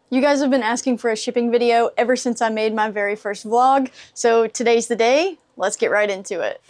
You guys have been asking for a shipping video ever since I made my very first vlog, so today's the day. Let's get right into it.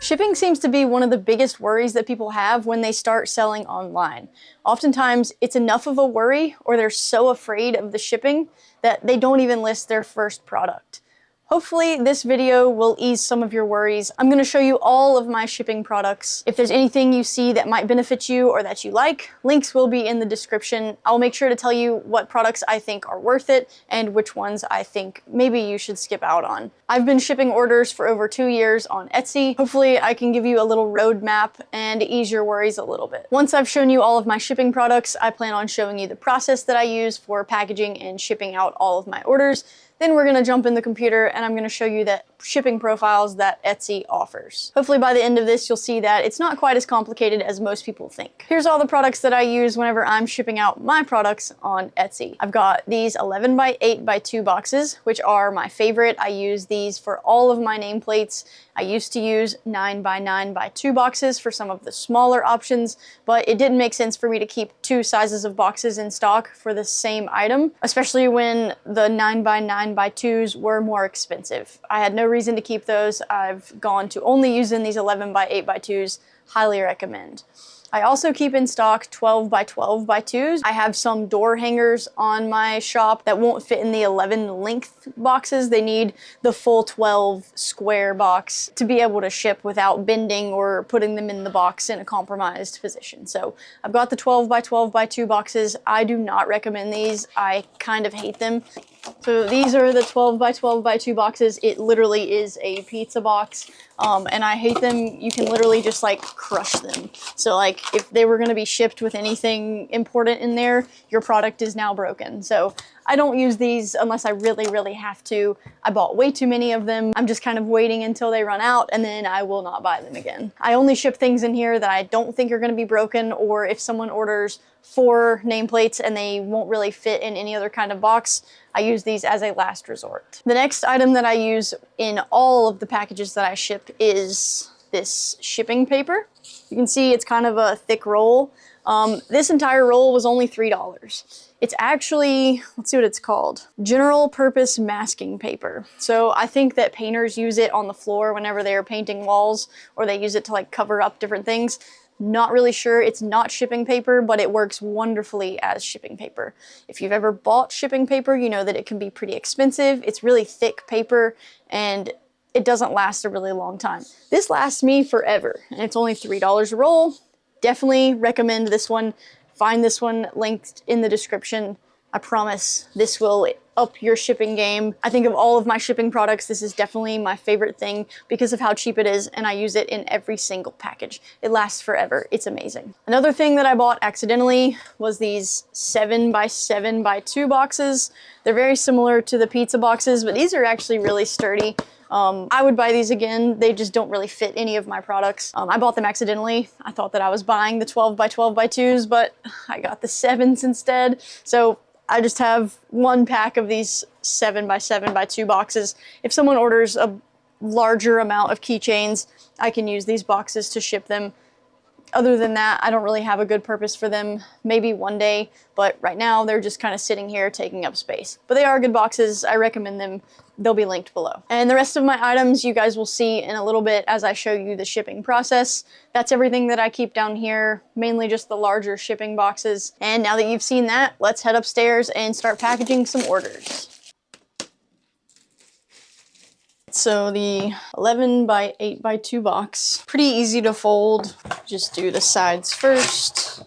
Shipping seems to be one of the biggest worries that people have when they start selling online. Oftentimes, it's enough of a worry, or they're so afraid of the shipping that they don't even list their first product. Hopefully this video will ease some of your worries. I'm going to show you all of my shipping products. If there's anything you see that might benefit you or that you like, links will be in the description. I'll make sure to tell you what products I think are worth it and which ones I think maybe you should skip out on. I've been shipping orders for over 2 years on Etsy. Hopefully I can give you a little roadmap and ease your worries a little bit. Once I've shown you all of my shipping products, I plan on showing you the process that I use for packaging and shipping out all of my orders. Then we're going to jump in the computer and I'm going to show you the shipping profiles that Etsy offers. Hopefully by the end of this you'll see that it's not quite as complicated as most people think. Here's all the products that I use whenever I'm shipping out my products on Etsy. I've got these 11 by 8 by 2 boxes, which are my favorite. I use these for all of my nameplates. I used to use 9 by 9 by 2 boxes for some of the smaller options, but it didn't make sense for me to keep 2 sizes of boxes in stock for the same item, especially when the 9 by 9 by 2s were more expensive. I had no reason to keep those. I've gone to only using these 11 by 8 by 2s. Highly recommend. I also keep in stock 12 by 12 by 2s. I have some door hangers on my shop that won't fit in the 11 length boxes. They need the full 12 square box to be able to ship without bending or putting them in the box in a compromised position. So I've got the 12 by 12 by 2 boxes. I do not recommend these. I kind of hate them. So these are the 12 by 12 by 2 boxes. It literally is a pizza box. And I hate them. You can literally just like crush them. So like if they were going to be shipped with anything important in there, your product is now broken. So I don't use these unless I really have to. I bought way too many of them. I'm just kind of waiting until they run out and then I will not buy them again. I only ship things in here that I don't think are going to be broken, or if someone orders 4 nameplates and they won't really fit in any other kind of box, I use these as a last resort. The next item that I use in all of the packages that I ship is this shipping paper. You can see it's kind of a thick roll. This entire roll was only $3. It's actually, let's see what it's called, general purpose masking paper. So I think that painters use it on the floor whenever they are painting walls, or they use it to like cover up different things. Not really sure. It's not shipping paper, but it works wonderfully as shipping paper. If you've ever bought shipping paper, you know that it can be pretty expensive. It's really thick paper and it doesn't last a really long time. This lasts me forever and it's only $3 a roll. Definitely recommend this one. Find this one linked in the description. I promise this will up your shipping game. I think of all of my shipping products, this is definitely my favorite thing because of how cheap it is, and I use it in every single package. It lasts forever. It's amazing. Another thing that I bought accidentally was these 7 by 7 by 2 boxes. They're very similar to the pizza boxes, but these are actually really sturdy. I would buy these again. They just don't really fit any of my products. I bought them accidentally. I thought that I was buying the 12 by 12 by 2s, but I got the 7s instead. So I just have 1 pack of these 7 by 7 by 2 boxes. If someone orders a larger amount of keychains, I can use these boxes to ship them. Other than that, I don't really have a good purpose for them. Maybe one day, but right now they're just kind of sitting here taking up space. But they are good boxes. I recommend them. They'll be linked below. And the rest of my items you guys will see in a little bit as I show you the shipping process. That's everything that I keep down here, mainly just the larger shipping boxes. And now that you've seen that, let's head upstairs and start packaging some orders. So the 11 by 8 by 2 box, pretty easy to fold. Just do the sides first,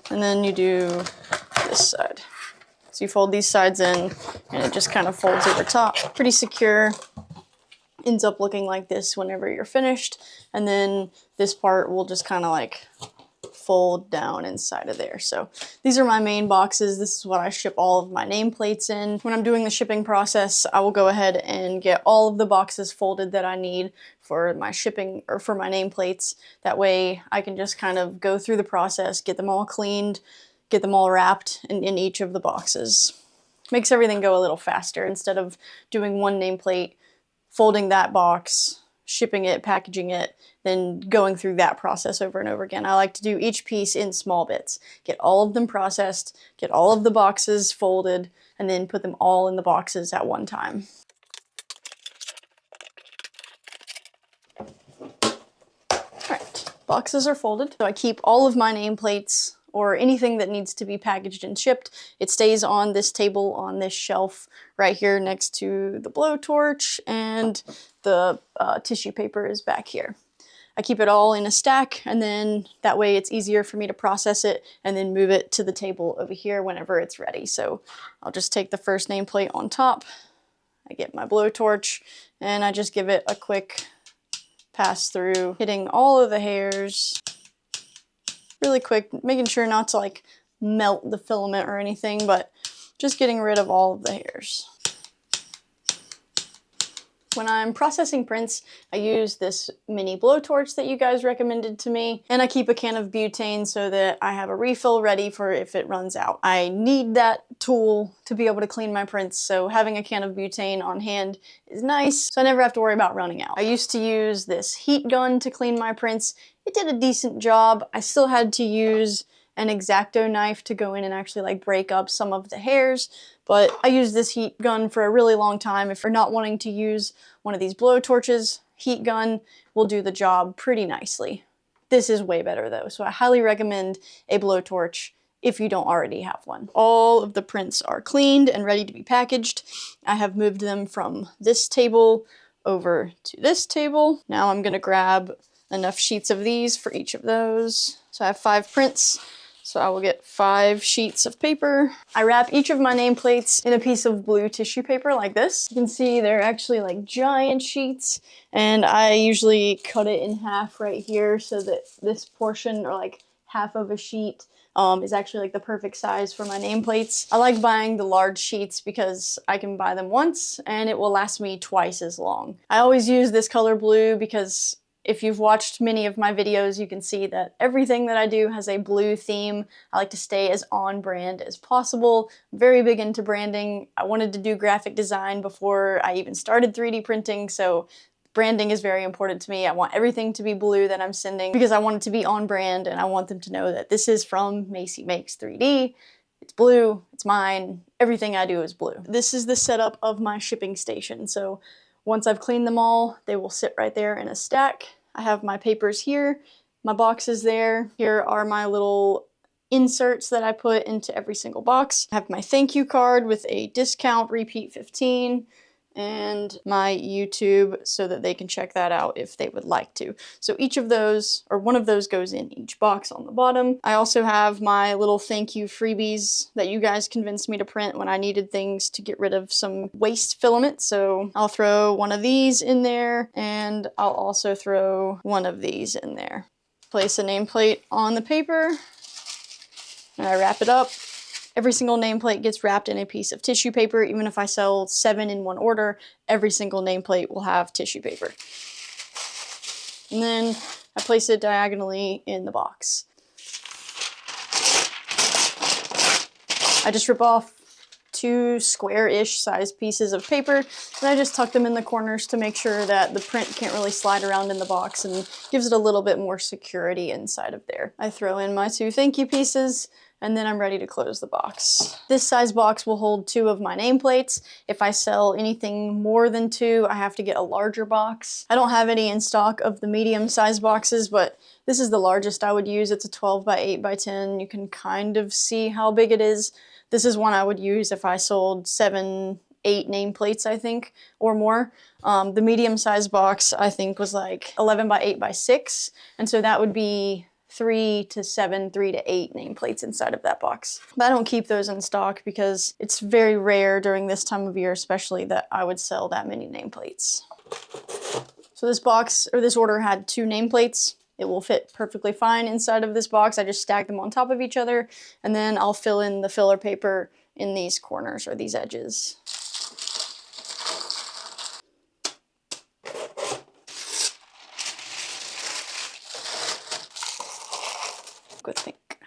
and then you do this side. So you fold these sides in, and it just kind of folds over top. Pretty secure. Ends up looking like this whenever you're finished, and then this part will just kind of like fold down inside of there. So these are my main boxes. This is what I ship all of my nameplates in. When I'm doing the shipping process, I will go ahead and get all of the boxes folded that I need for my shipping or for my nameplates. That way I can just kind of go through the process, get them all cleaned, get them all wrapped in each of the boxes. Makes everything go a little faster instead of doing one nameplate, folding that box, shipping it, packaging it, then going through that process over and over again. I like to do each piece in small bits. Get all of them processed, get all of the boxes folded, and then put them all in the boxes at one time. Alright, boxes are folded. So I keep all of my nameplates or anything that needs to be packaged and shipped. It stays on this table, on this shelf right here next to the blowtorch, and the tissue paper is back here. I keep it all in a stack, and then that way it's easier for me to process it and then move it to the table over here whenever it's ready. So I'll just take the first nameplate on top, I get my blowtorch, and I just give it a quick pass through, hitting all of the hairs really quick, making sure not to like melt the filament or anything, but just getting rid of all of the hairs. When I'm processing prints, I use this mini blowtorch that you guys recommended to me, and I keep a can of butane so that I have a refill ready for if it runs out. I need that tool to be able to clean my prints, so having a can of butane on hand is nice, so I never have to worry about running out. I used to use this heat gun to clean my prints. It did a decent job. I still had to use an X-Acto knife to go in and actually like break up some of the hairs, but I used this heat gun for a really long time. If you're not wanting to use one of these blowtorches, heat gun will do the job pretty nicely. This is way better though, so I highly recommend a blowtorch if you don't already have one. All of the prints are cleaned and ready to be packaged. I have moved them from this table over to this table. Now I'm gonna grab enough sheets of these for each of those. So I have 5 prints, so I will get 5 sheets of paper. I wrap each of my nameplates in a piece of blue tissue paper like this. You can see they're actually like giant sheets, and I usually cut it in half right here so that this portion, or like half of a sheet, is actually like the perfect size for my nameplates. I like buying the large sheets because I can buy them once and it will last me twice as long. I always use this color blue because if you've watched many of my videos, you can see that everything that I do has a blue theme. I like to stay as on brand as possible. I'm very big into branding. I wanted to do graphic design before I even started 3D printing, so branding is very important to me. I want everything to be blue that I'm sending because I want it to be on brand, and I want them to know that this is from Macy Makes 3D. It's blue, it's mine, everything I do is blue. This is the setup of my shipping station. So once I've cleaned them all, they will sit right there in a stack. I have my papers here, my boxes there. Here are my little inserts that I put into every single box. I have my thank you card with a discount, repeat 15, and my YouTube so that they can check that out if they would like to. So each of those, or one of those, goes in each box on the bottom. I also have my little thank you freebies that you guys convinced me to print when I needed things to get rid of some waste filament. So I'll throw one of these in there, and I'll also throw one of these in there. Place a nameplate on the paper, and I wrap it up. Every single nameplate gets wrapped in a piece of tissue paper. Even if I sell 7 in one order, every single nameplate will have tissue paper. And then I place it diagonally in the box. I just rip off 2 square-ish size pieces of paper, and I just tuck them in the corners to make sure that the print can't really slide around in the box and gives it a little bit more security inside of there. I throw in my 2 thank you pieces, and then I'm ready to close the box. This size box will hold 2 of my nameplates. If I sell anything more than 2, I have to get a larger box. I don't have any in stock of the medium size boxes, but this is the largest I would use. It's a 12 by 8 by 10. You can kind of see how big it is. This is one I would use if I sold 7, 8 nameplates, I think, or more. The medium size box, I think, was like 11 by 8 by 6, and so that would be 3 to 7, 3 to 8 nameplates inside of that box. But I don't keep those in stock because it's very rare during this time of year, especially, that I would sell that many nameplates. So this box, or this order, had 2 nameplates. It will fit perfectly fine inside of this box. I just stack them on top of each other, and then I'll fill in the filler paper in these corners, or these edges. Good think.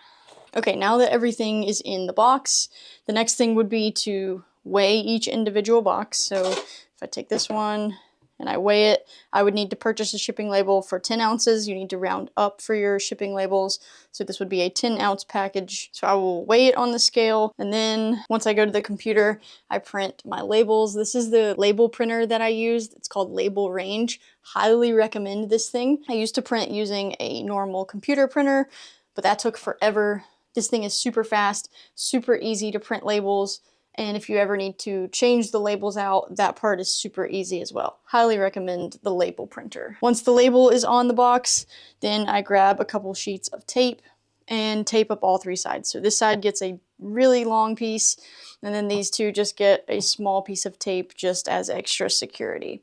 Okay, now that everything is in the box, the next thing would be to weigh each individual box. So if I take this one and I weigh it. I would need to purchase a shipping label for 10 ounces. You need to round up for your shipping labels. So this would be a 10-ounce package. So I will weigh it on the scale, and then once I go to the computer, I print my labels. This is the label printer that I used. It's called Label Range. Highly recommend this thing. I used to print using a normal computer printer, but that took forever. This thing is super fast, super easy to print labels. And if you ever need to change the labels out, that part is super easy as well. Highly recommend the label printer. Once the label is on the box, then I grab a couple sheets of tape and tape up all 3 sides. So this side gets a really long piece, and then these two just get a small piece of tape just as extra security.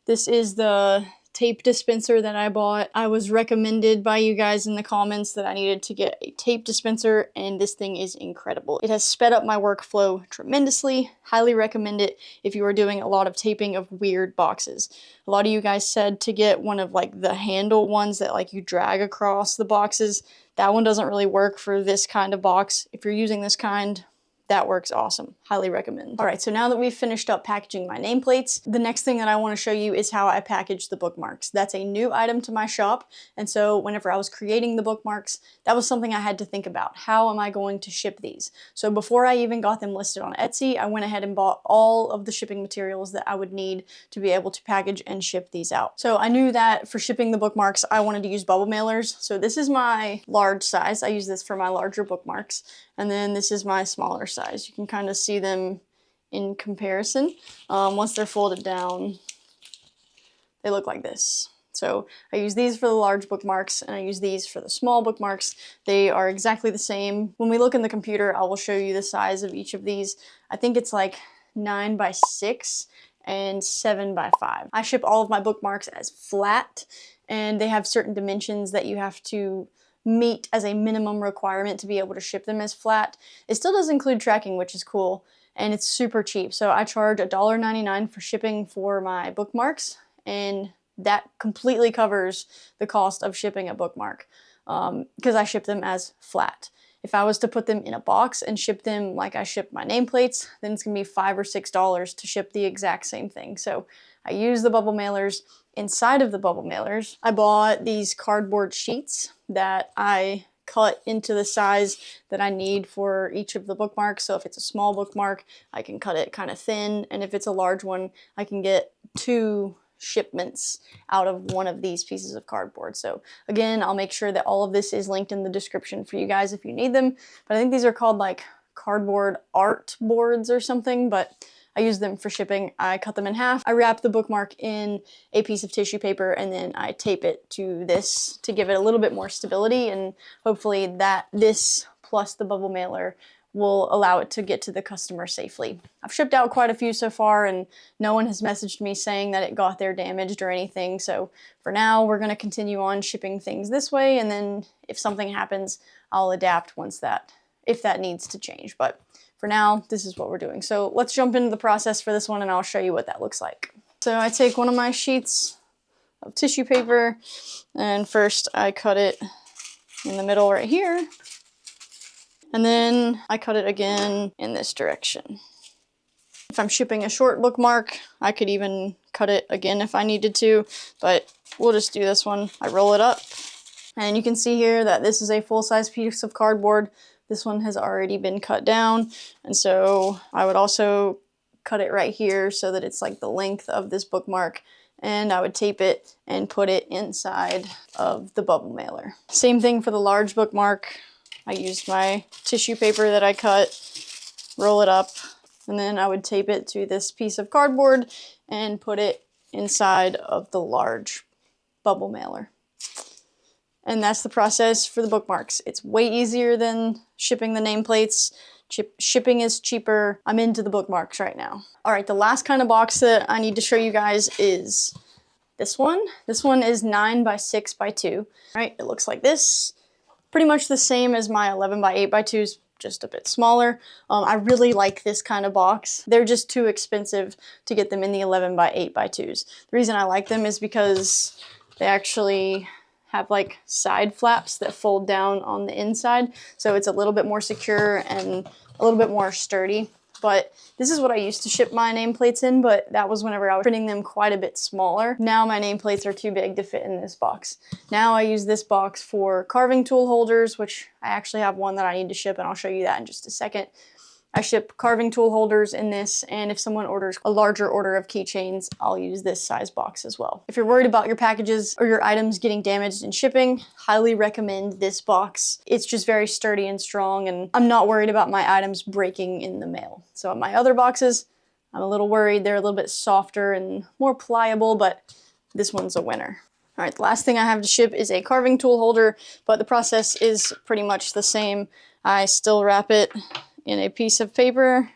This is the tape dispenser that I bought. I was recommended by you guys in the comments that I needed to get a tape dispenser, and this thing is incredible. It has sped up my workflow tremendously. Highly recommend it if you are doing a lot of taping of weird boxes. A lot of you guys said to get one of like the handle ones that like you drag across the boxes. That one doesn't really work for this kind of box. If you're using this kind, that works awesome. Highly recommend. All right, so now that we've finished up packaging my nameplates, the next thing that I want to show you is how I package the bookmarks. That's a new item to my shop, and so whenever I was creating the bookmarks, that was something I had to think about. How am I going to ship these? So before I even got them listed on Etsy, I went ahead and bought all of the shipping materials that I would need to be able to package and ship these out. So I knew that for shipping the bookmarks, I wanted to use bubble mailers. So this is my large size. I use this for my larger bookmarks. And then this is my smaller size. You can kind of see them in comparison. Once they're folded down, they look like this. So I use these for the large bookmarks, and I use these for the small bookmarks. They are exactly the same. When we look in the computer, I will show you the size of each of these. I think it's like 9 by 6 and 7 by 5. I ship all of my bookmarks as flat, and they have certain dimensions that you have to meet as a minimum requirement to be able to ship them as flat. It still does include tracking, which is cool, and it's super cheap. So I charge $1.99 for shipping for my bookmarks, and that completely covers the cost of shipping a bookmark because I ship them as flat. If I was to put them in a box and ship them like I ship my nameplates, then it's gonna be $5 or $6 to ship the exact same thing. So I use the bubble mailers. Inside of the bubble mailers, I bought these cardboard sheets that I cut into the size that I need for each of the bookmarks. So if it's a small bookmark, I can cut it kind of thin, and if it's a large one, I can get 2 shipments out of one of these pieces of cardboard. So again, I'll make sure that all of this is linked in the description for you guys if you need them. But I think these are called like cardboard art boards or something, but I use them for shipping. I cut them in half. I wrap the bookmark in a piece of tissue paper, and then I tape it to this to give it a little bit more stability, and hopefully that this plus the bubble mailer will allow it to get to the customer safely. I've shipped out quite a few so far, and no one has messaged me saying that it got there damaged or anything. So for now, we're gonna continue on shipping things this way, and then if something happens, I'll adapt if that needs to change. But for now, this is what we're doing. So let's jump into the process for this one, and I'll show you what that looks like. So I take one of my sheets of tissue paper, and first I cut it in the middle right here. And then I cut it again in this direction. If I'm shipping a short bookmark, I could even cut it again if I needed to, but we'll just do this one. I roll it up, and you can see here that this is a full-size piece of cardboard. This one has already been cut down, and so I would also cut it right here so that it's like the length of this bookmark, and I would tape it and put it inside of the bubble mailer. Same thing for the large bookmark. I used my tissue paper that I cut, roll it up, and then I would tape it to this piece of cardboard and put it inside of the large bubble mailer. And that's the process for the bookmarks. It's way easier than shipping the nameplates. Shipping is cheaper. I'm into the bookmarks right now. All right, the last kind of box that I need to show you guys is this one. This one is 9 by 6 by 2. All right, it looks like this. Pretty much the same as my 11 by 8 by 2s, just a bit smaller. I really like this kind of box. They're just too expensive to get them in the 11 by 8 by 2s. The reason I like them is because they actually have like side flaps that fold down on the inside, so it's a little bit more secure and a little bit more sturdy. but this is what I used to ship my nameplates in, but that was whenever I was printing them quite a bit smaller. Now my nameplates are too big to fit in this box. Now I use this box for carving tool holders, which I actually have one that I need to ship, and I'll show you that in just a second. I ship carving tool holders in this, and if someone orders a larger order of keychains, I'll use this size box as well. If you're worried about your packages or your items getting damaged in shipping, highly recommend this box. It's just very sturdy and strong, and I'm not worried about my items breaking in the mail. So my other boxes, I'm a little worried. They're a little bit softer and more pliable, but this one's a winner. All right, the last thing I have to ship is a carving tool holder, but the process is pretty much the same. I still wrap it in a piece of paper.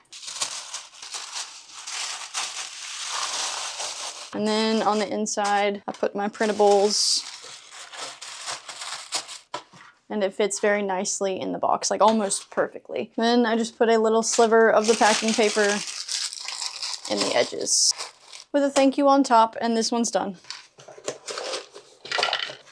And then on the inside, I put my printables. And it fits very nicely in the box, like almost perfectly. Then I just put a little sliver of the packing paper in the edges with a thank you on top, and this one's done.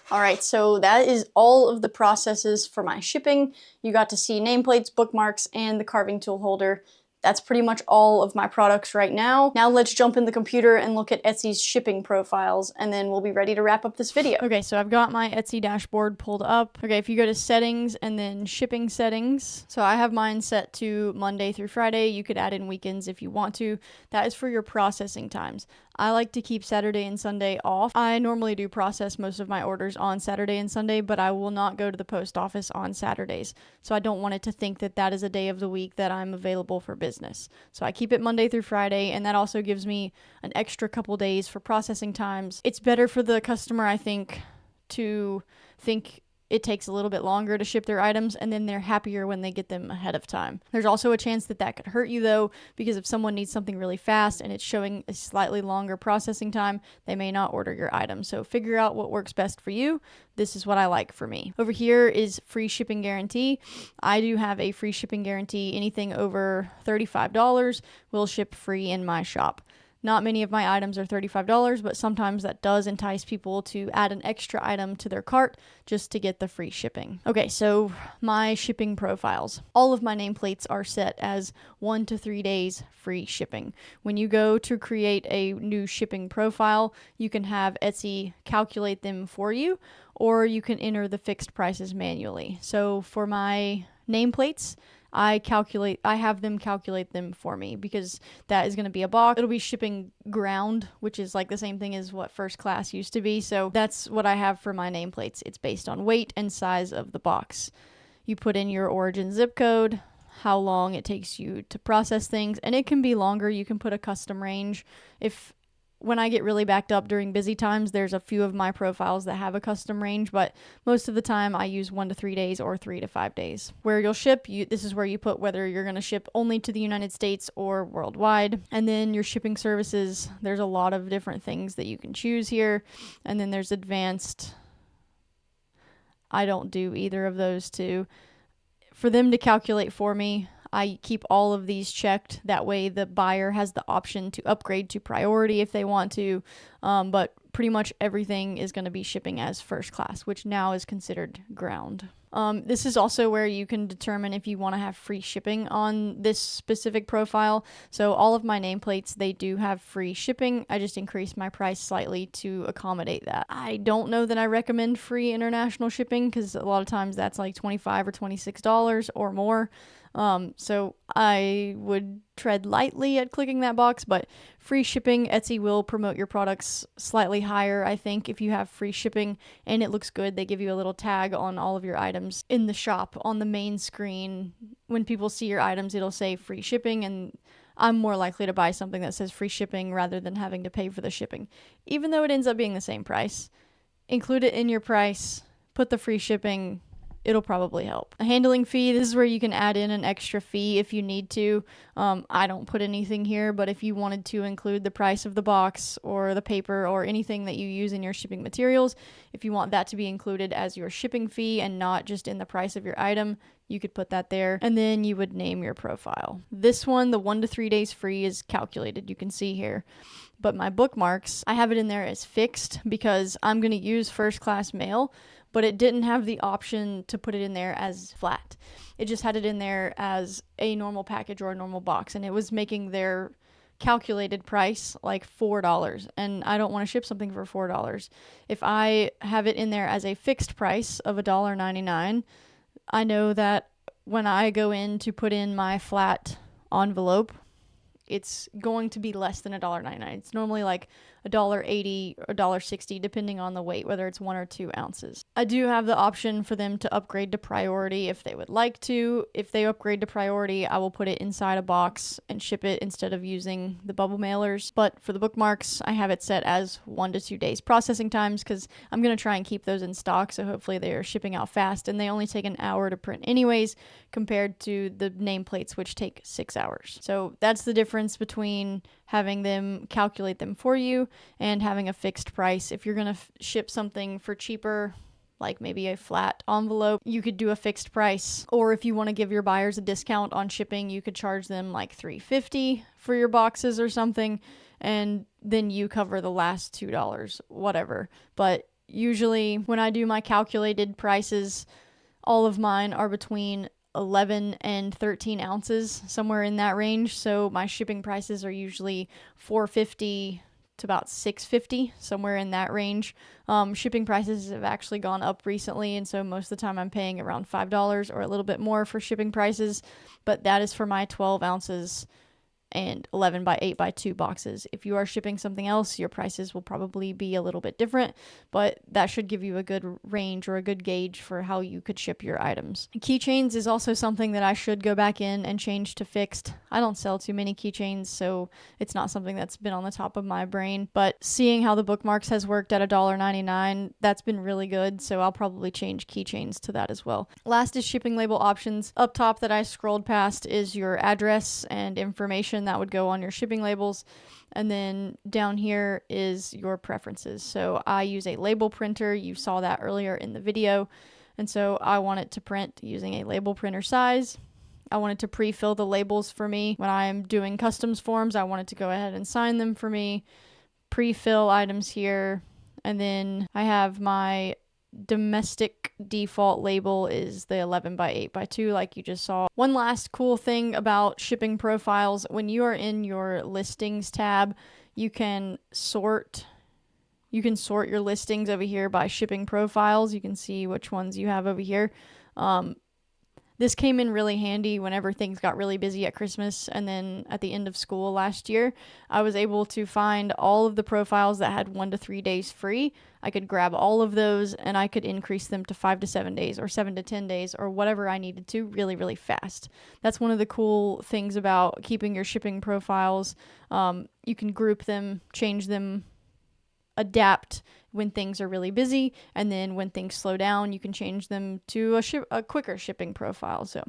All right, so that is all of the processes for my shipping. You got to see nameplates, bookmarks, and the carving tool holder. That's pretty much all of my products right now. Now let's jump in the computer and look at Etsy's shipping profiles, and then we'll be ready to wrap up this video. Okay, so I've got my Etsy dashboard pulled up. Okay, if you go to settings and then shipping settings, so I have mine set to Monday through Friday. You could add in weekends if you want to. That is for your processing times. I like to keep Saturday and Sunday off. I normally do process most of my orders on Saturday and Sunday, but I will not go to the post office on Saturdays. So I don't want it to think that that is a day of the week that I'm available for business. So I keep it Monday through Friday, and that also gives me an extra couple days for processing times. It's better for the customer, I think, to think it takes a little bit longer to ship their items, and then they're happier when they get them ahead of time. There's also a chance that that could hurt you though, because if someone needs something really fast and it's showing a slightly longer processing time, they may not order your item. So figure out what works best for you. This is what I like for me. Over here is free shipping guarantee. I do have a free shipping guarantee. Anything over $35 will ship free in my shop. Not many of my items are $35, but sometimes that does entice people to add an extra item to their cart just to get the free shipping. Okay, so my shipping profiles. All of my nameplates are set as 1 to 3 days free shipping. When you go to create a new shipping profile, you can have Etsy calculate them for you, or you can enter the fixed prices manually. So for my nameplates, I have them calculate them for me, because that is going to be a box. It'll be shipping ground, which is like the same thing as what first class used to be. So that's what I have for my nameplates. It's based on weight and size of the box. You put in your origin zip code, how long it takes you to process things, and it can be longer. You can put a custom range. When I get really backed up during busy times, there's a few of my profiles that have a custom range, but most of the time I use 1 to 3 days or 3 to 5 days. Where you'll ship, this is where you put whether you're going to ship only to the United States or worldwide. And then your shipping services, there's a lot of different things that you can choose here. And then there's advanced. I don't do either of those two. For them to calculate for me, I keep all of these checked. That way the buyer has the option to upgrade to priority if they want to. But pretty much everything is going to be shipping as first class, which now is considered ground. This is also where you can determine if you want to have free shipping on this specific profile. So all of my nameplates, they do have free shipping. I just increased my price slightly to accommodate that. I don't know that I recommend free international shipping, because a lot of times that's like $25 or $26 or more. So I would tread lightly at clicking that box, but free shipping, Etsy will promote your products slightly higher, I think, if you have free shipping and it looks good. They give you a little tag on all of your items in the shop on the main screen. When people see your items, it'll say free shipping, and I'm more likely to buy something that says free shipping rather than having to pay for the shipping. Even though it ends up being the same price, include it in your price, put the free shipping. It'll probably help. A handling fee, this is where you can add in an extra fee if you need to. I don't put anything here, but if you wanted to include the price of the box or the paper or anything that you use in your shipping materials, if you want that to be included as your shipping fee and not just in the price of your item, you could put that there, and then you would name your profile. This one, the 1 to 3 days free, is calculated. You can see here. But my bookmarks, I have it in there as fixed because I'm going to use first class mail, but it didn't have the option to put it in there as flat. It just had it in there as a normal package or a normal box, and it was making their calculated price like $4, and I don't want to ship something for $4. If I have it in there as a fixed price of $1.99, I know that when I go in to put in my flat envelope, it's going to be less than $1.99. It's normally like $1.80 or $1.60 depending on the weight, whether it's 1 or 2 ounces. I do have the option for them to upgrade to priority if they would like to. If they upgrade to priority, I will put it inside a box and ship it instead of using the bubble mailers. But for the bookmarks, I have it set as 1 to 2 days processing times because I'm going to try and keep those in stock, so hopefully they are shipping out fast, and they only take an hour to print anyways compared to the nameplates, which take 6 hours. So that's the difference between having them calculate them for you and having a fixed price. If you're going to ship something for cheaper, like maybe a flat envelope, you could do a fixed price. Or if you want to give your buyers a discount on shipping, you could charge them like $3.50 for your boxes or something, and then you cover the last $2, whatever. But usually when I do my calculated prices, all of mine are between 11 and 13 ounces, somewhere in that range. So my shipping prices are usually $4.50 to about $6.50, somewhere in that range. Shipping prices have actually gone up recently, and so most of the time I'm paying around $5 or a little bit more for shipping prices, but that is for my 12 ounces and 11 by 8 by 2 boxes. If you are shipping something else, your prices will probably be a little bit different, but that should give you a good range or a good gauge for how you could ship your items. Keychains is also something that I should go back in and change to fixed. I don't sell too many keychains, so it's not something that's been on the top of my brain, but seeing how the bookmarks has worked at $1.99, that's been really good, so I'll probably change keychains to that as well. Last is shipping label options. Up top that I scrolled past is your address and information that would go on your shipping labels, and then down here is your preferences. So I use a label printer. You saw that earlier in the video, and so I want it to print using a label printer size. I want it to pre-fill the labels for me. When I'm doing customs forms, I want it to go ahead and sign them for me, pre-fill items here, and then I have my domestic default label is the 11 by 8 by 2 like you just saw. One last cool thing about shipping profiles, when you are in your listings tab, you can sort your listings over here by shipping profiles. You can see which ones you have over here. This came in really handy whenever things got really busy at Christmas and then at the end of school last year. I was able to find all of the profiles that had 1 to 3 days free. I could grab all of those and I could increase them to 5 to 7 days or 7 to 10 days or whatever I needed to really, really fast. That's one of the cool things about keeping your shipping profiles. You can group them, change them, adapt when things are really busy, and then when things slow down, you can change them to a quicker shipping profile. So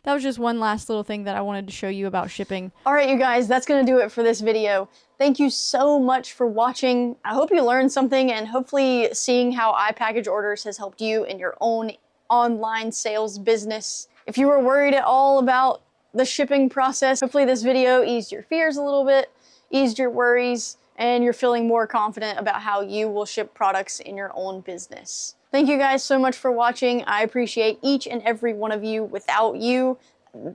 that was just one last little thing that I wanted to show you about shipping. All right, you guys, that's going to do it for this video. Thank you so much for watching. I hope you learned something, and hopefully seeing how iPackage Orders has helped you in your own online sales business. If you were worried at all about the shipping process, hopefully this video eased your fears a little bit, eased your worries, and you're feeling more confident about how you will ship products in your own business. Thank you guys so much for watching. I appreciate each and every one of you. Without you,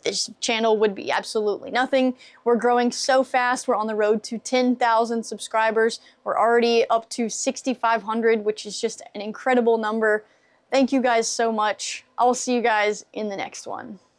this channel would be absolutely nothing. We're growing so fast. We're on the road to 10,000 subscribers. We're already up to 6,500, which is just an incredible number. Thank you guys so much. I'll see you guys in the next one.